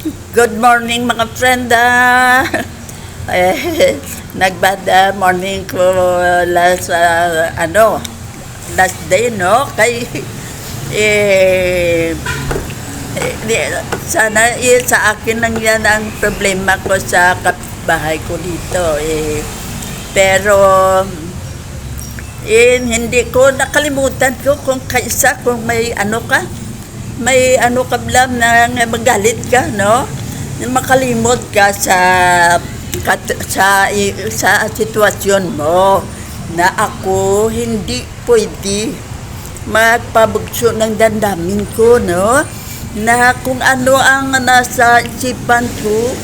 Good morning mga friend. Nagbad morning ko last last day no kay eh, sana sa akin lang yan ang problema ko sa kapitbahay ko dito pero hindi ko nakalimutan ko kung kaisa kung may kablam na magalit ka, no? Makalimot ka sa sitwasyon mo na ako hindi pwede magpabugso ng damdamin ko, no? Na kung ano ang nasa isipan ko,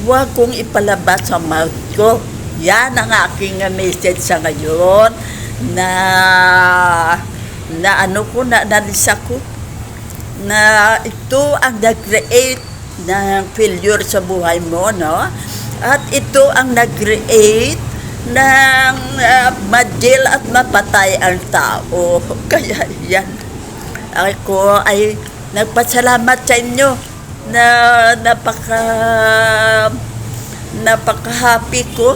huwag kong ipalabas sa mouth ko. Yan ang aking message sa ngayon na nalisa ko na ito ang nag-create ng failure sa buhay mo, no? At ito ang nag-create ng madil at mapatay ang tao. Kaya yan, ako ay nagpasalamat sa inyo na napaka-happy ko.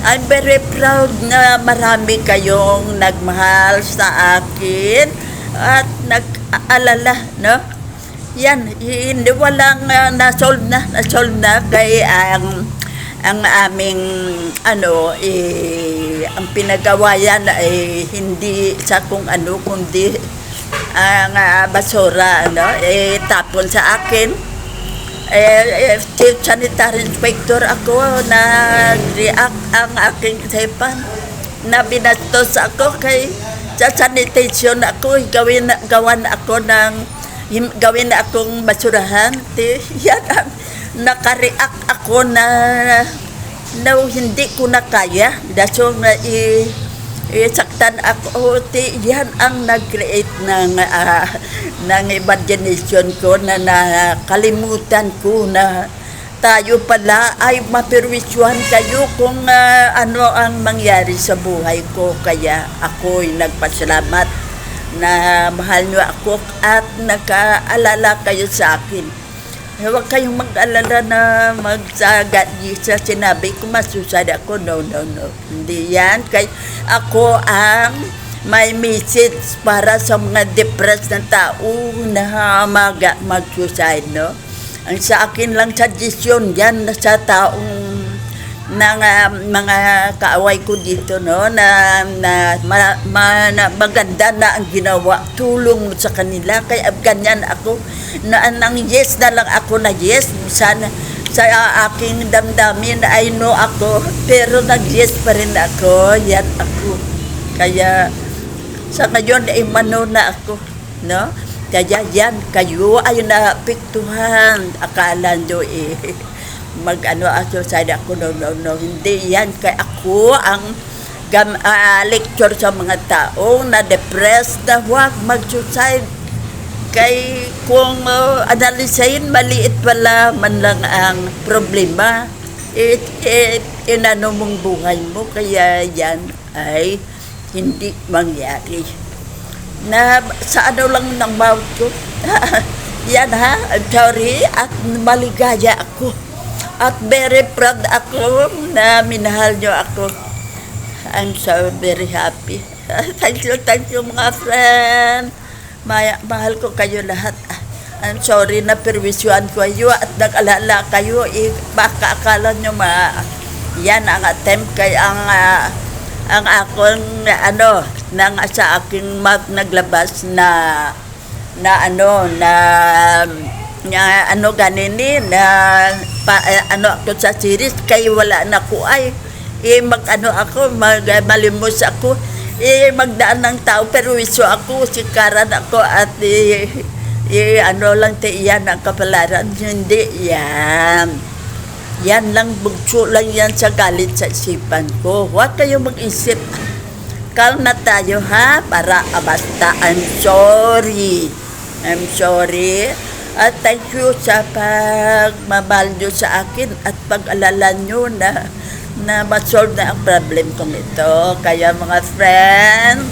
I'm very proud na marami kayong nagmahal sa akin at nag-aalala, no? Yan, hindi walang na-solve na kay ang aming ang pinagawa yan ay hindi sa kung ano kundi ang basura, no? Tapon sa akin. Chief Sanitary Inspector ako, nag-react ang aking isipan na binastos ako kay sa sanitation ako, gawin akong basurahan. Yan ang nakareact ako na hindi ko na kaya. Daso na saktan ako. Yan ang nag-create ng imagination ko na nakalimutan ko na tayo pala ay mapirwisyon kayo kung ano ang mangyari sa buhay ko. Kaya ako'y nagpasalamat na mahal nyo ako at nakaalala kayo sa akin. Huwag kayong mag-alala na magsagali sa sinabi ko masusad ako. No. Hindi yan. Kaya ako ang may message para sa mga depressed na tao na mag-suicide, no? Ang sa akin lang suggestion yan sa taong mga kaaway ko dito, no, na maganda na ang ginawa, tulong sa kanila. Kaya ganyan ako na nang yes na lang ako na yes sana sa aking damdamin ay no ako, pero nag-yes pa rin ako. Yan ako. Kaya sa ngayon ay mano na ako, no? Kaya yan, kayo ay naapektuhan. Akala nyo mag-suicide ako. No. Hindi yan. Kaya ako ang lecture sa mga tao na depressed na huwag mag-suicide. Kay kung analisayin, maliit pala man lang ang problema. Inano mong buhay mo. Kaya yan ay hindi mangyari. Na sa lang ng mouth ko. Yan ha, I'm sorry at maligaya ako. At very proud ako na minahal nyo ako. I'm so very happy. Thank you mga friend. Mahal ko kayo lahat. I'm sorry na perwisyon ko kayo at nag-alala kayo. Baka akala nyo yan ang attempt kay ang akong nang sa aking naglabas na ganini na ako sa series kay wala na ko ay malimos ako magdaan ng tao pero wiso ako sikaran ako at lang iyan ang kapalaran. Hindi yan lang, bugso lang yan sa galit sa isipan ko. Huwag kayong mag-isip. Calm na tayo ha, para basta I'm sorry. At thank you sa pagmamahal nyo sa akin at pag-alala nyo na ma-solve na ang problem kong ito. Kaya mga friend,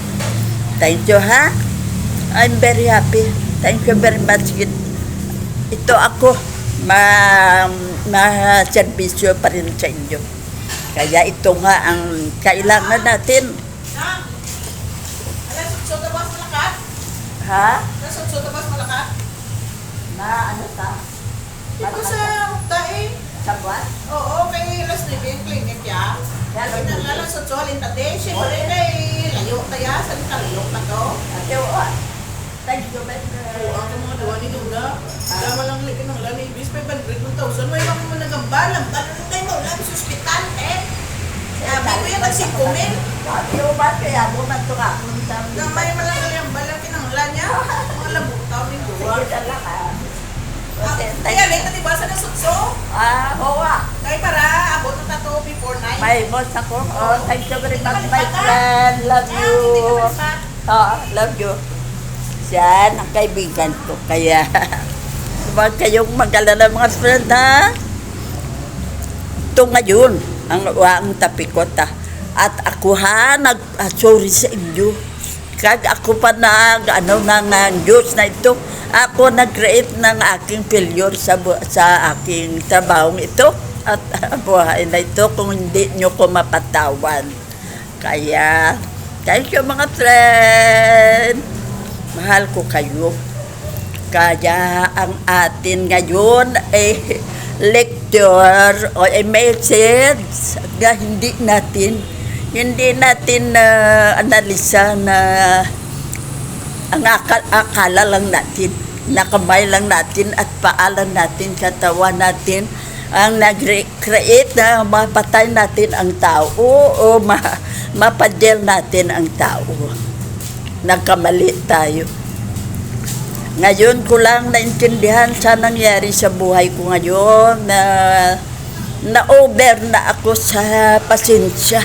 thank you ha. I'm very happy. Thank you very much. Ito ako. ma ma-serbisyo pa rin sa inyo. Kaya ito nga ang kailangan natin. Ha? Na ano ka? Ito sa Uktae. Sa buwan? Oo, kay Las Living Clinic ya. Lagi na nga lang sa Cholin tate. Siyempre kay layo kaya sa talok na to. Ate, thank you, my friend. Oo, ako mga dawa ni Duda. Tama lang likin ng lanibis. 500,000. May mga nagambal. Tanong tayo mo lang sa ospital eh. Sabi ko yan nagsikumin. Ate, ba kaya mo man ito ka? Na may malangal yung balang kinanglan niya. Mga labutaw ni Duwa. Sige, dala ka. Kaya late na diba sa nasutso? Oo ah. Kaya para abot na tato before 9. May boss ako. Oh, thank you very much, my friend. Love you. Love you. Siya, ang kaibigan ko. Kaya, huwag kayong mag-alala mga friend, ha? Ito ngayon, ang tapikot, ha? At ako, ha, sorry sa inyo. Kag ako pa ng Diyos na ito. Ako nag-create ng aking failure sa aking trabahong ito. At buhay na ito kung hindi nyo ko mapatawan. Kaya, thank you mga friend. Mahal ko kayo. Kaya ang atin ngayon ay lecture o a message na hindi natin analisa na ang akala lang natin, nakamay lang natin at paalan natin, katawan natin ang nag-create na mapatay natin ang tao o mapadel natin ang tao. Nagkamali tayo. Ngayon ko lang naintindihan sa nangyari sa buhay ko ngayon na-over na ako sa pasensya.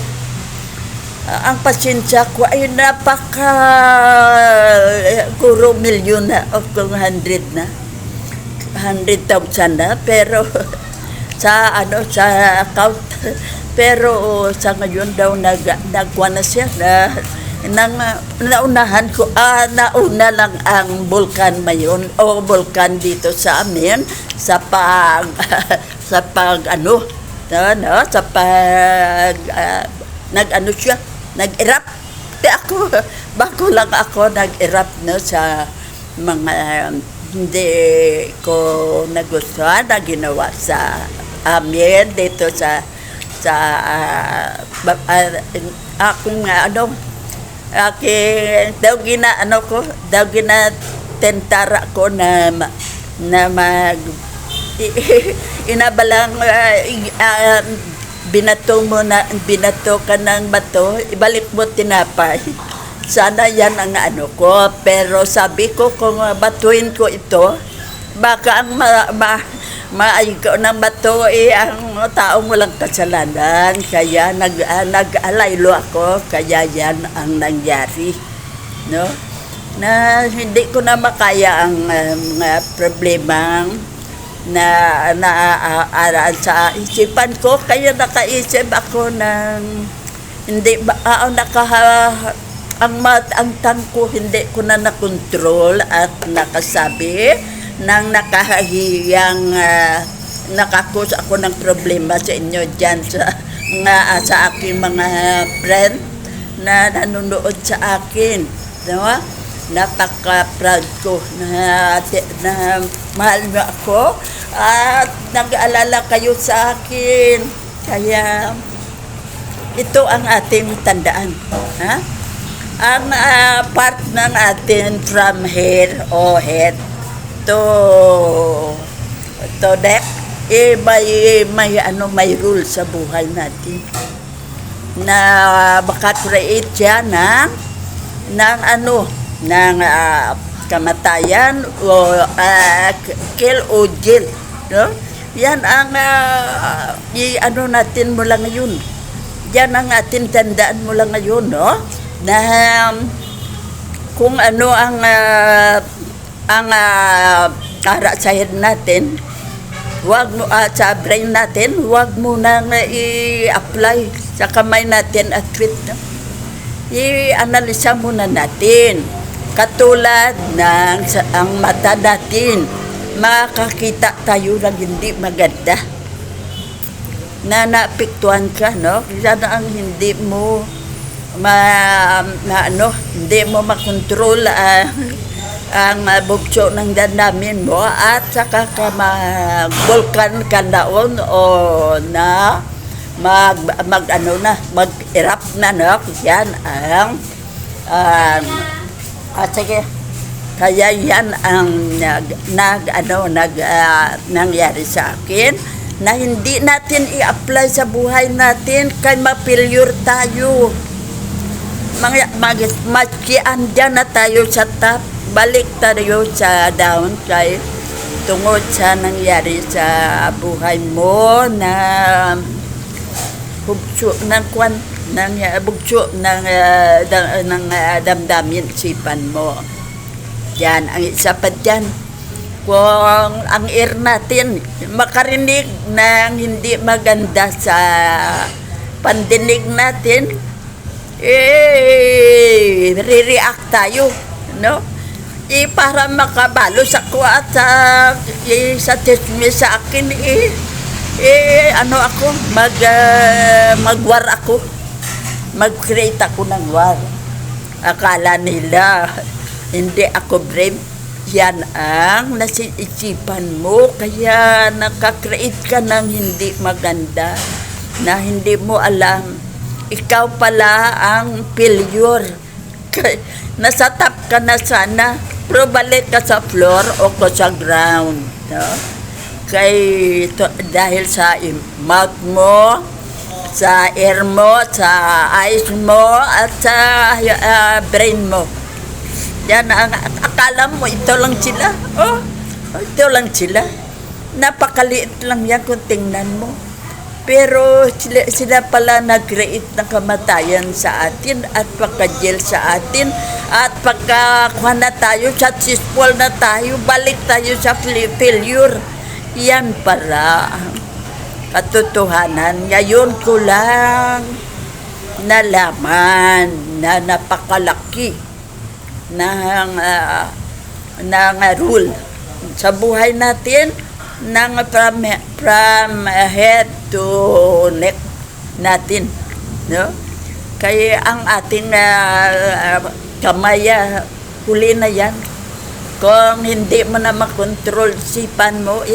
Ang pasensya ko ay guro milyon na o kung 100,000 na pero sa account pero sa ngayon daw nagwa na siya naunahan ko nauna lang ang bulkan mayon o bulkan dito sa amin sa siya nag-erupt. Ako, bago lang ako nag-erupt sa mga hindi ko nagustuhan na ginawa sa amin dito sa aking daw ginatentara ko na inabalang binato ka ng bato, ibalik mo tinapay. Sana yan ang ko. Pero sabi ko, kung batuin ko ito, baka ang maayigaw ng bato ang taong walang kasalanan. Kaya nag-alaylo ako, kaya yan ang nangyari. No? Na hindi ko na makaya ang problema na sa isipan ko, kaya nakaisip ako ng hindi ba ang tangko hindi ko na nakontrol at nakasabi ng nakahiyang nakakus ako ng problema sa inyo dyan sa aking mga friend na nanonood sa akin, no? Napaka-proud ko na mahal niyo ako at nag-aalala kayo sa akin. Kaya ito ang ating tandaan. Ha? Ang part ng atin from head to neck, may rule sa buhay natin na baka create siya ng kamatayan o kill o jail, no? Yan ang natin mula ngayon. Yan ang ating tandaan mula ngayon, no? Na kung ano ang ara sa head natin, wag mo sa brain natin, wag mo nang i-apply sa kamay natin at tweet, no? I-analisa muna natin. Katulad ng ang mata natin, makakita tayo ng hindi maganda na naapektuhan ka, no? Sana ang hindi mo hindi mo makontrol ang bugso ng damdamin mo at saka ka mag-vulkan ka daon o na mag-erupt na, no? Yan ang sige, kaya yan ang nangyari sa akin na hindi natin i-apply sa buhay natin kay ma-failure tayo. Maski andyan na tayo sa top, balik tayo sa down kay tungod sa nangyari sa buhay mo na bugso ng bugso ng damdamin sipan mo. Yan ang isa pa dyan. Kung ang ear natin makarinig ng hindi maganda sa pandinig natin, re-react tayo, no? Para makabalo sa kuha at sa chismis sa akin, mag-war ako. Mag-create ako ng war. Akala nila hindi ako brave. Yan ang nasiisipan mo, kaya nakakreate ka ng hindi maganda na hindi mo alam. Ikaw pala ang failure. Nasa top ka na sana, pero balik ka sa floor o sa ground. No? Dahil sa mouth mo, sa ear mo, sa eyes mo, at sa brain mo. Yan ang akala mo, ito lang sila. Ito lang sila. Napakaliit lang yan kung tingnan mo. Pero sila pala nag-create ng kamatayan sa atin at pagka-jail sa atin at pagkakuha na tayo, successful na tayo, balik tayo sa failure. Yan para katotohanan. Ngayon ko lang nalaman na napakalaki ng rule sa buhay natin ng from head to neck natin, no? Kaya ang ating kamay, huli na yan. Kung hindi mo na makontrol sipan mo,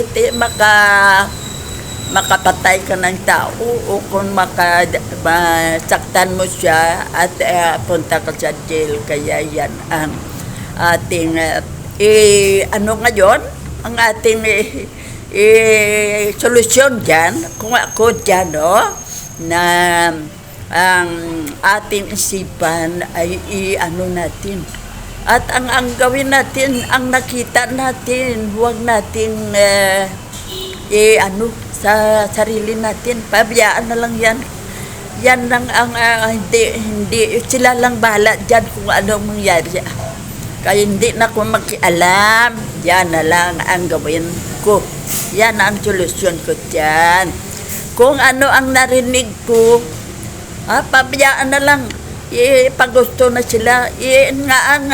makapatay ka ng tao o kung masaktan mo siya at punta ka sa jail. Kaya yan ang ating ngayon, ang ating solusyon dyan, kung ako dyan, no, na ang ating isipan ay natin. At ang gawin natin, ang nakita natin, huwag nating sa sarili natin, pabayaan na lang yan. Yan lang ang hindi sila lang bahala dyan kung anong mangyari. Kaya hindi na ako makialam, yan na lang ang gawin ko. Yan ang solusyon ko dyan. Kung ano ang narinig ko, pabayaan na lang. Pag gusto na sila, ang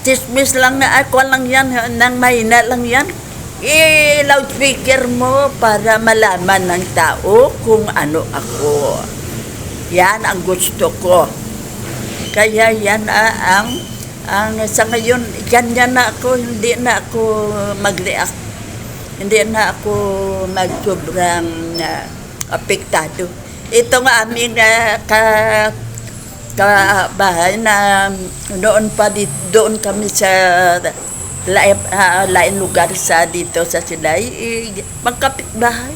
chismis lang na ako lang yan, nang mahina lang yan. Loudspeaker mo para malaman ng tao kung ano ako. Yan ang gusto ko. Kaya yan ang sa ngayon, ganyan na ako, hindi na ako mag-react. Hindi na ako mag-sobrang apektado. Ito nga aming kabahay na doon kami sa lain lugar sa dito sa Sinay, magkapitbahay.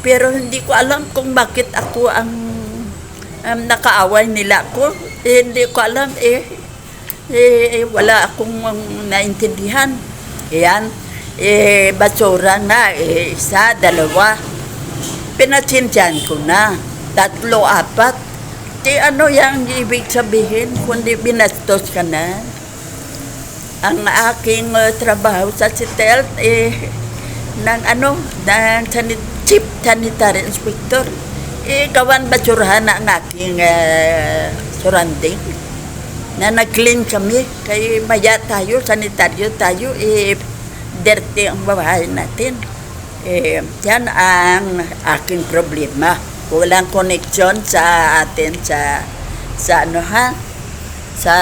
Pero hindi ko alam kung bakit ako ang nakaaway nila ko. Hindi ko alam wala akong naintindihan. Yan, basura na, isa, dalawa. Pinatsindyan ko na, 3, 4. Ano yung ibig sabihin kundi binastos ka na? Ang aking trabaho sa CITEL ng chief sanitary inspector, gawan basurahan na ang aking surrounding. Na nag-clean kami, kay maya tayo, sanitaryo tayo, dirty ang bahay natin. Yan ang aking problema. Walang connection sa atin sa ano ha, sa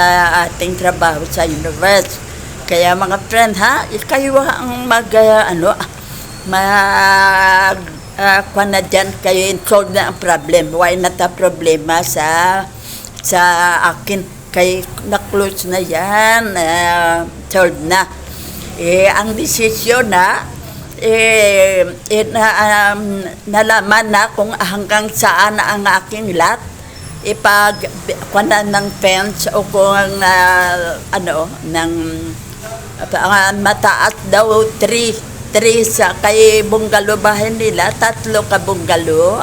ating trabaho sa universe. Kaya mga friend ha, kayo ang kuha na dyan, kayo solve na ang problem. Why not a problema sa akin? Kay na-close na yan, solve na. Ang desisyon na, nalaman na kung hanggang saan ang aking lot, kuha ng fence o kung mataas daw 3 sa kay bungalow bahay nila, 3 ka bungalow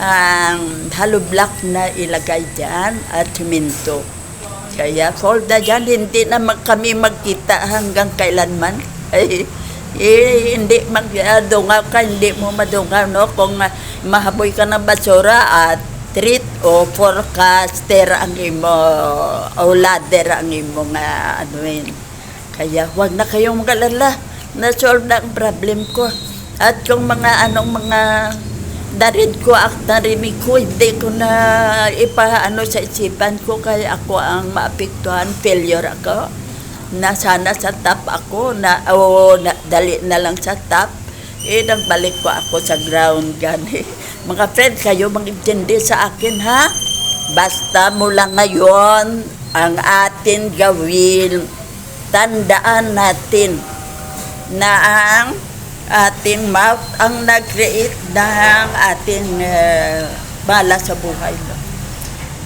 ang hollow block na ilagay dyan at siminto. Kaya solve na dyan, hindi naman kami magkita hanggang kailanman. Hindi magdungaw ka, hindi mo madungaw, no? Kung mahaboy ka ng basura at 3 o 4 ka stair ang imo o ladder ang imo nga anuin. Kaya huwag na kayong mag-alala, na-solve na ang problem ko. At yung mga narinig ko, hindi ko na ipaano sa isipan ko, kaya ako ang maapektuhan, failure ako, na sana sa top ako, dali na lang sa top, nagbalik ko ako sa ground gani. Mga friend, kayo mag-intindi sa akin ha, basta mula ngayon, ang atin gawin, tandaan natin na ang ating mouth ang nag-create ng ating bala sa buhay.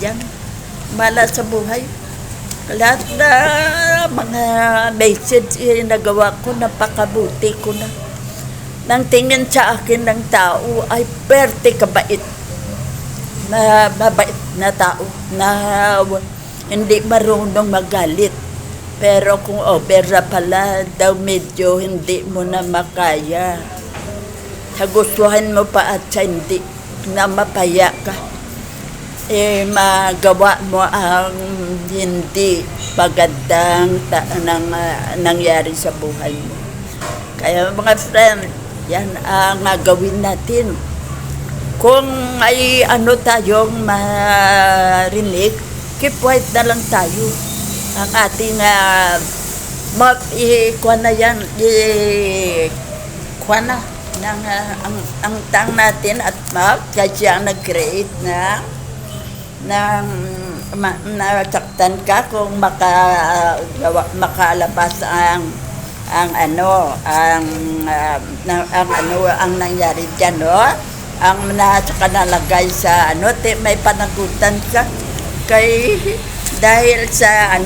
Yan, bala sa buhay. Lahat na mga message nagawa ko, napakabuti ko na. Nang tingin sa akin ng tao ay perte kabait. Na mabait na tao na hindi marunong magalit. Pero kung obera pala daw, medyo hindi mo na makaya. Kagustuhan mo pa at sa hindi na mapaya ka, magawa mo ang hindi magandang nangyari sa buhay mo. Kaya mga friend, yan ang gawin natin. Kung ay tayong marinig, keep quiet na lang tayo. Ang ating kuha na yan, kuha na ang tang natin at mouth, kasi ang nag-create ng nasaktan ka kung makalabas ang nangyari dyan, no? Ang nasa nalagay sa may panagutan ka kay dahil sa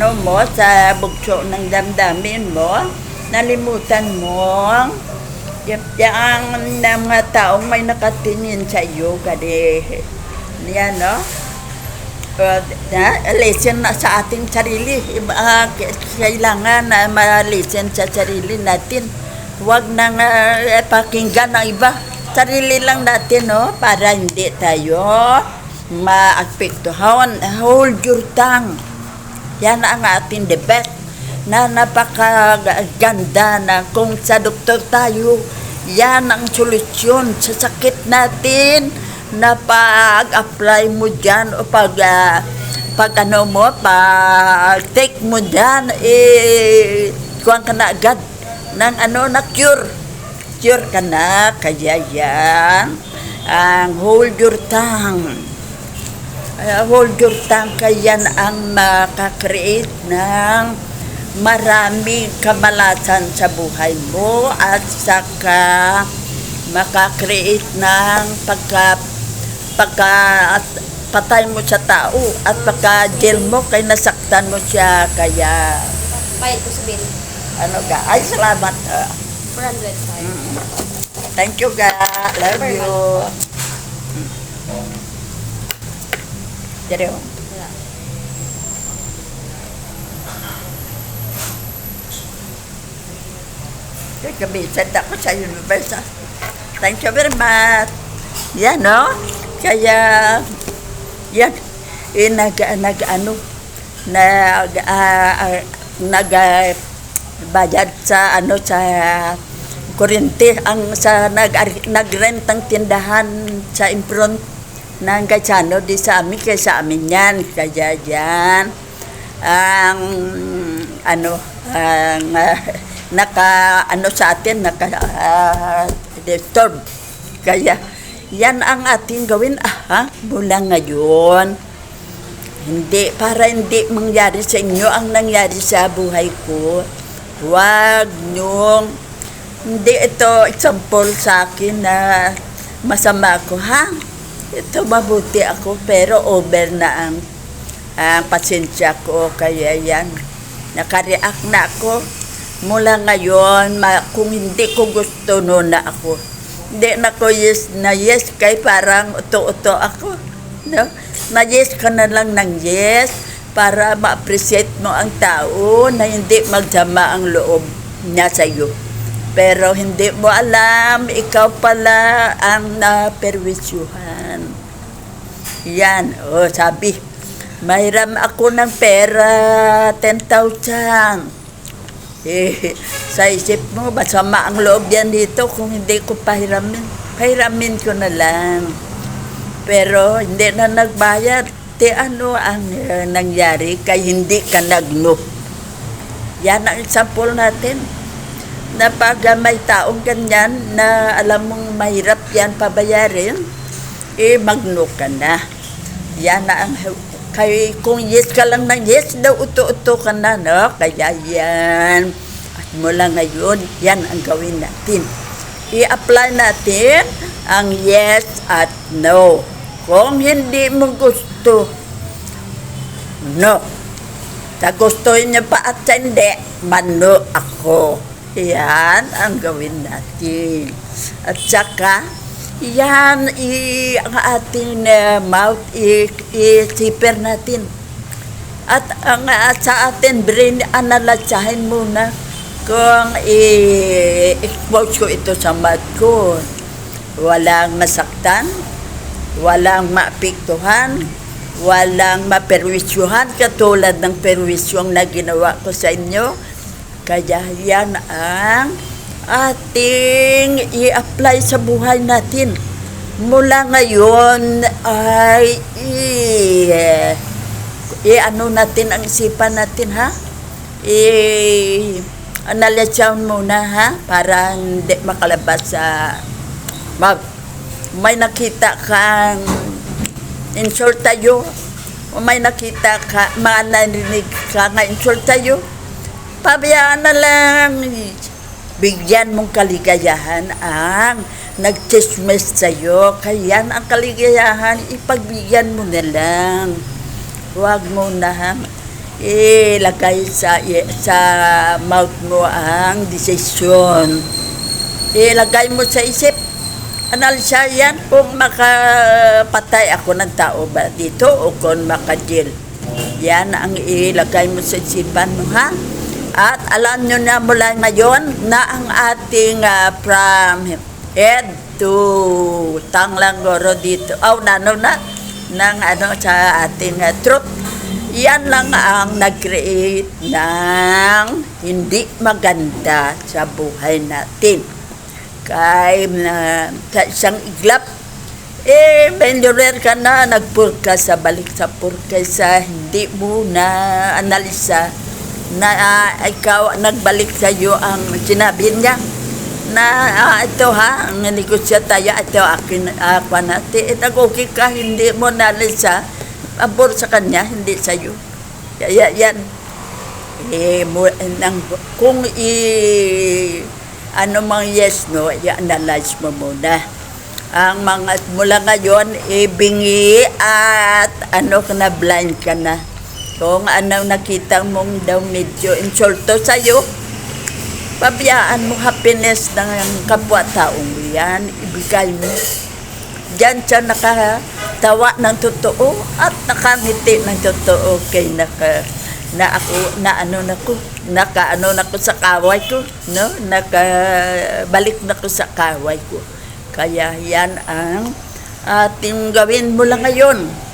sa bugso ng damdamin mo, nalimutan mo yung mga taong may nakatingin sa iyo, kadi yan, no? Lesson na sa ating sarili. Kailangan na ma-listen sa sarili natin. Huwag nang pakinggan ng iba. Sarili lang natin, no? Para hindi tayo maapektuhan. Hold your tongue. Yan ang ating the best na napakaganda na kung sa doktor tayo, yan ang solusyon sa sakit natin. Na pag-apply mo dyan o pag-take mo dyan, kuhan ka na agad ng na cure ka na. Kaya yan ang hold your tongue. Hold your tongue, kaya ang makakreate ng maraming kamalasan sa buhay mo at saka makakreate ng patay mo sa tao at pagka-jail mo kay nasaktan mo siya, kaya Bayad ko sa bill. ay salamat. 405. Thank you ga, love you. Dire oh. Yeah. Kabisan ako sa universe. Thank you very much. Yan, no? Kaya, yan, bayad sa sa kuryente ang sa nagrentang tindahan sa impront ng Gaisano di sa amin kaya sa amin yan kaya yan ang ang naka sa atin naka disturb kaya yan ang ating gawin mula ngayon hindi para hindi mangyari sa inyo ang nangyari sa buhay ko. Huwag niyong hindi ito example sa akin na masama ako ito mabuti ako pero over na ang pasensya ko kaya yan nakareact na ako mula ngayon kung hindi ko gusto noon na ako hindi na ko yes na yes kay parang uto-uto ako no na yes ka na lang ng yes para ma-appreciate mo ang tao na hindi magsama ang loob niya sa iyo. Pero hindi mo alam, ikaw pala ang naperwisyuhan. Yan, sabi, mahiram ako ng pera, 10,000. Sa isip mo, masama ang loob yan dito kung hindi ko pahiramin. Pahiramin ko na lang. Pero hindi na nagbayad. Ano ang nangyari kay hindi ka nagno. Yan ang example natin. Na pag may taong ganyan na alam mong mahirap yan pabayarin, magno ka na. Yan na ang kung yes ka lang ng yes daw uto-uto ka na, no? Kaya yan. At mula ngayon, yan ang gawin natin. I-apply natin ang yes at no. Kung hindi mo gusto, no. Sa gustuhin niyo pa at hindi, mano ako. Yan ang gawin natin. At saka, yan ang ating mouth, i-zipper natin. At ang sa atin brain, analysahin muna kung i-expose ko ito sa mouth ko. Walang masaktan, walang maapektuhan, walang maperwisyuhan katulad ng perwisyong na ginawa ko sa inyo. Kaya yan ang ating i-apply sa buhay natin. Mula ngayon ay ano natin ang isipan natin analyze muna para hindi makalabas sa may nakita kang insult tayo o may nakita ka narinig ka nga insult tayo, pabayaan na lang, bigyan mong kaligayahan ang nagchismis sa'yo. Kaya ang kaligayahan, ipagbigyan mo na lang. Huwag mo na ilagay sa mouth mo ang desisyon. Ilagay mo sa isip. Analisa yan kung makapatay ako ng tao ba dito o kung makajil. Yan ang ilagay mo sa isipan mo, At alam nyo na mula ngayon na ang ating from head to Tanglangoro dito, ng sa ating throat. Yan lang ang nag-create ng hindi maganda sa buhay natin. Kay sa isang iglap, venturer ka na, nagpurka sa balik sa purka sa hindi mo na analisa na ikaw nagbalik sa iyo ang sinabi niya na ito ang negosyo tayo, ito akin ako natin, okay ka, hindi mo nalisa abor sa kanya, hindi sa iyo. Kaya yan kung ano mang yes no, i-analyze mo muna ang mga mula ngayon, bingi at na blind ka na. Kung nakita mong daw medyo insulto sa'yo, pabiyaan mo happiness ng kapwa-taong yan, ibigay mo. Diyan siya nakatawa ng totoo at nakangiti ng totoo kay nakaano na ko sa kaway ko, no? Nakabalik na ko sa kaway ko. Kaya yan ang ating gawin mula ngayon.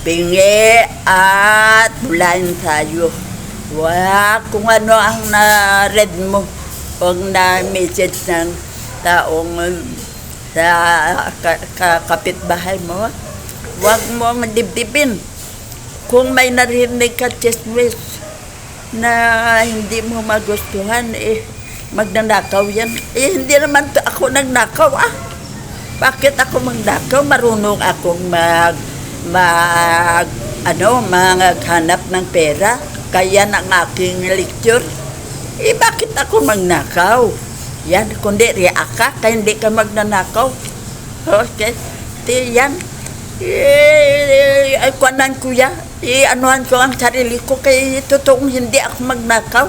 Pingi at blind tayo. Kung ano ang na-read mo o na-message ng taong sa kapitbahay mo, huwag mo madibdibin. Kung may narinig ka chismis na hindi mo magustuhan, magnanakaw yan. Hindi naman ako nagnakaw, Bakit ako magnakaw? Marunong akong maghanap ng pera. Kaya ng aking lecture. Bakit ako magnakaw? Yan, kundi riaka, kaya hindi ka magnanakaw. Okay, yan. Kuanan ko yan. Anuhan ko ang sarili ko, kaya totoong hindi ako magnakaw.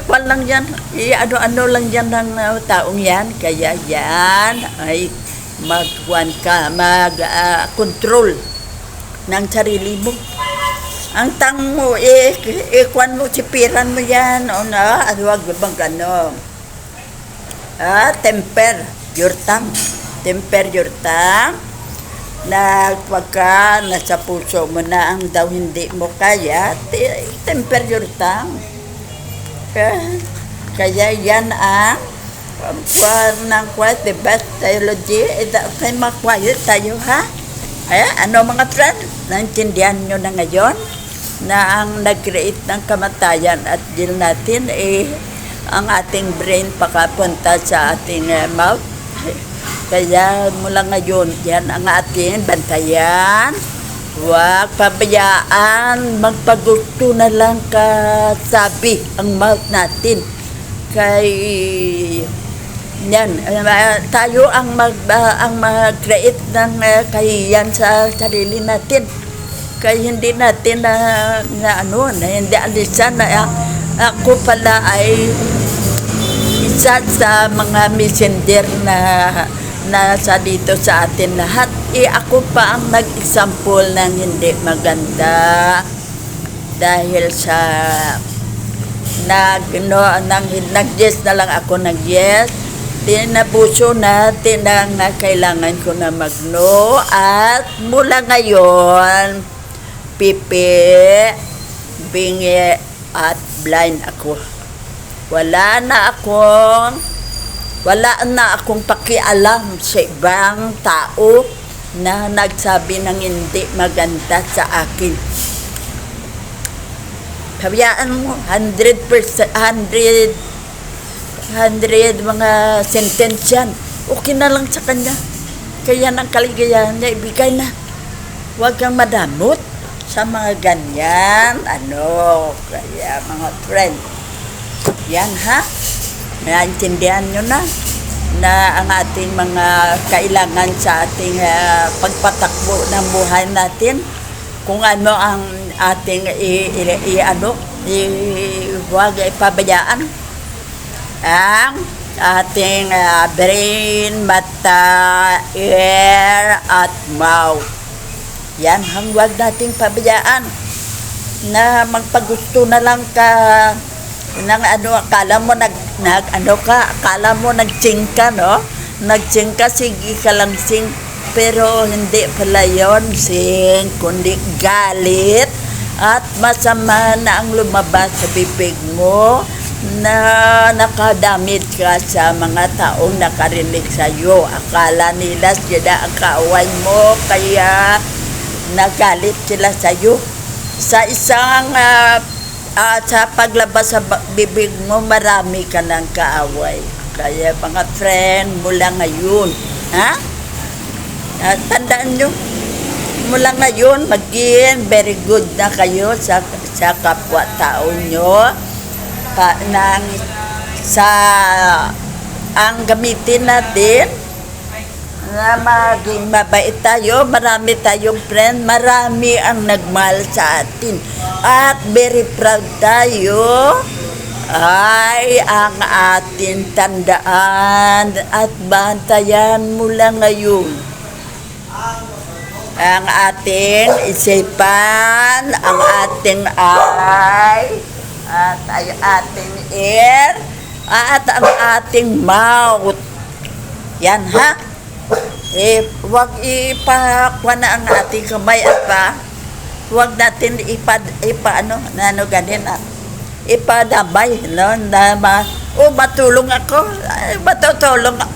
Kuan lang yan. Ano lang yan ng taong yan. Kaya yan ay mag-control ng sarili mo. Ang tang mo, kuan mo, sipiran mo yan. Huwag bang gano'n. Temper your tongue. Temper your tongue. Pagka nasa puso mo na ang daw hindi mo kaya, temper your tongue. Kaya yan ang the best theology. Kaya mag-quiet tayo, ha? Ano mga friend? Naintindihan nyo na ngayon na ang nag-create ng kamatayan at dil natin ang ating brain pakapunta sa ating mouth. Kaya mula ngayon, yan ang ating bantayan. Huwag pabayaan, magpagusto na lang kasabi ang mouth natin. Yan, tayo ang mag-create ng kahiyan sa sarili natin. Kaya hindi natin hindi alisan na ako pala ay isa sa mga messenger na nasa dito sa atin lahat. Ako pa ang nag-example ng hindi maganda dahil sa nag-yes na lang ako nag-yes. Tinabuso natin ang kailangan ko na mag-no at mula ngayon pipi, bingi at blind ako. Wala na akong pakialam sa ibang tao na nagsabi ng hindi maganda sa akin. Kabayaan mo, 100 mga sentence yan. Okay na lang sa kanya. Kaya ng kaligayahan niya, ibigay na. Huwag kang madamot sa mga ganyan. Kaya mga friend, yan ha. Naintindihan nyo na ang ating mga kailangan sa ating pagpatakbo ng buhay natin. Kung ano ang ating huwag ipabayaan ang ating brain, mata, ear, at mouth. Yan, huwag nating pabayaan na magpagusto na lang ka ng akala mo akala mo nag-sing ka, no? Nag-sing ka, sige ka lang sing. Pero hindi pala yun sing, kundi galit at masama na ang lumabas sa bibig mo na nakadamit ka sa mga taong nakarinig sa iyo. Akala nila sila ang kaaway mo, kaya nagalit sila sa iyo. Sa isang sa paglabas sa bibig mo, marami ka ng kaaway. Kaya mga friend, mula ngayon, tandaan nyo, mula ngayon, maging very good na kayo sa kapwa-tao nyo. Ang gamitin natin na maging mabait tayo, marami tayong friend, marami ang nagmahal sa atin. At very proud tayo ay ang ating tandaan at bantayan mula ngayon. Ang ating isipan, ang ating eye, at ang ating ear, at ang ating mouth. Yan ha. Huwag ipakwa na ang ating kamay at huwag natin ipadabay, no, na matulong ako,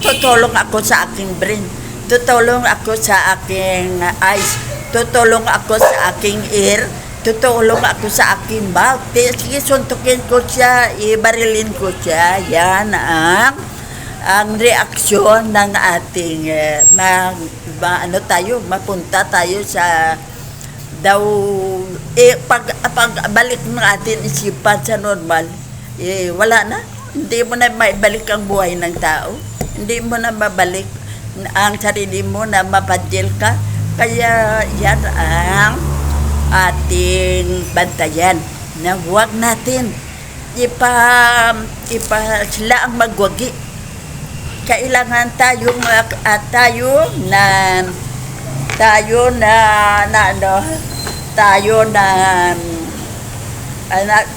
tutulong ako sa aking brain, tutulong ako sa aking eyes, tutulong ako sa aking ear, tutulong ako sa aking mouth. Sige, suntukin ko siya, ibarilin ko siya. Yan ang reaksyon ng ating mapunta tayo sa pagbalik ng ating isipan sa normal, wala na. Hindi mo na maibalik ang buhay ng tao. Hindi mo na mabalik ang sarili mo na mapadil ka. Kaya yan ang ating bantayan na huwag natin sila ang magwagi. Kailangan tayo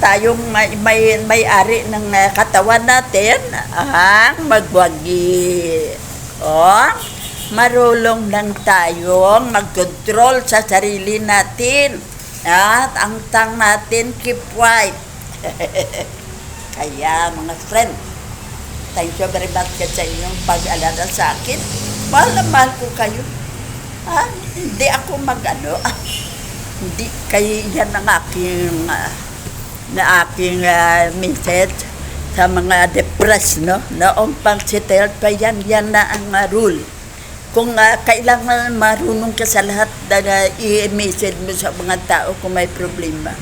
tayong may-ari ng katawan natin ang magwagi. Marulong lang tayong mag-control sa sarili natin at ang tang natin keep quiet. Kaya mga friend, thank you very much sa inyong pag-alala sa akin. Mahal na mahal ko kayo. Hindi ako hindi kayo, yan ang aking message sa mga depressed, no? Noong pang-settle pa yan na ang rule. Kung kailangan marunong ka sa lahat na i-message mo sa mga tao kung may problema.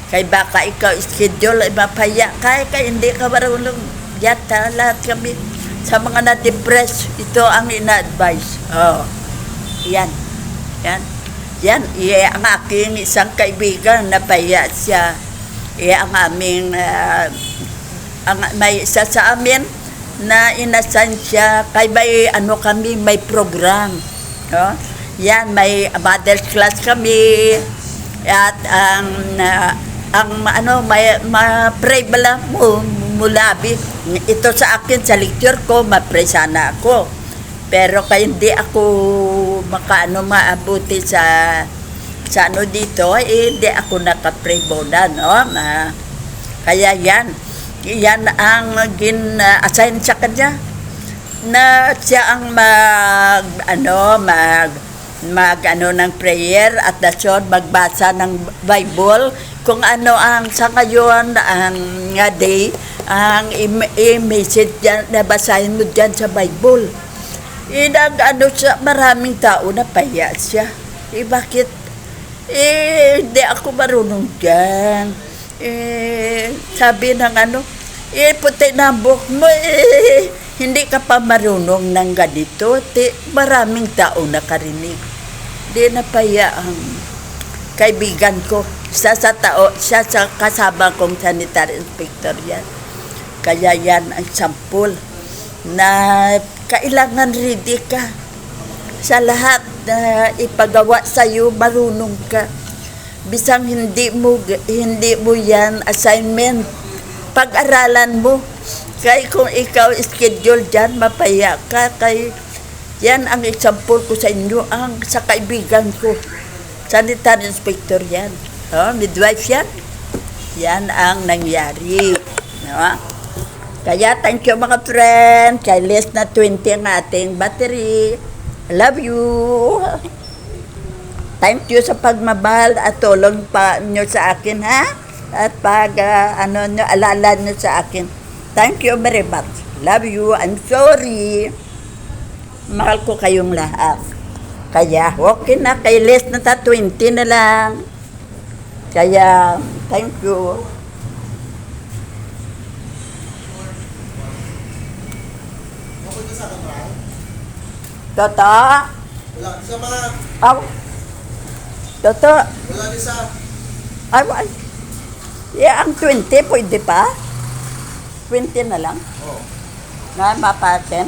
Kaya baka ikaw schedule, mapaya kaya hindi ka marunong. Yata lahat kami sa mga na-depressed, ito ang ina-advise. Yan. Ang aking isang kaibigan na paya siya. Ang aming may isa sa amin na inasan siya kay may program. Yan, may mother's class kami at pray bala mulabi. Ito sa akin sa lecture ko, mapray sana ako. Pero kaya hindi ako maabuti sa dito, hindi ako nakapray boda, no? Kaya yan ang assign sa kanya na siya ang ng prayer at magbasa ng Bible kung ano ang sa ngayon ang day ang i-message dyan, nabasahin mo dyan sa Bible. Sa maraming tao na paya siya. Bakit? Hindi ako marunong dyan. Sabi ng puti na buhok mo, hindi ka pa marunong ng ganito. Maraming tao nakarinig. Di napaya ang kaibigan ko. Siya sa kasama kong sanitary inspector yan. Kaya yan ang sampul na kailangan ready ka sa lahat na ipagawa sa'yo, marunong ka. Bisang hindi mo yan assignment, pag-aralan mo. Kaya kung ikaw schedule dyan, mapaya ka. Kaya yan ang example ko sa inyo, sa kaibigan ko. Sanitary inspector yan. Midwife yan. Yan ang nangyari. Kaya thank you mga friend. Kaya less na 20 ang ating battery. Love you. Thank you sa pagmamahal at tulong pa nyo sa akin, ha? At alala nyo sa akin. Thank you very much. Love you. I'm sorry. Mahal ko kayong lahat. Kaya, okay na. Kay less na 20 na lang. Kaya, thank you. Toto? Wala sa mga... Toto? Wala din sa... Ang 20, pwede pa? 20 na lang? Oo. Na mapaten?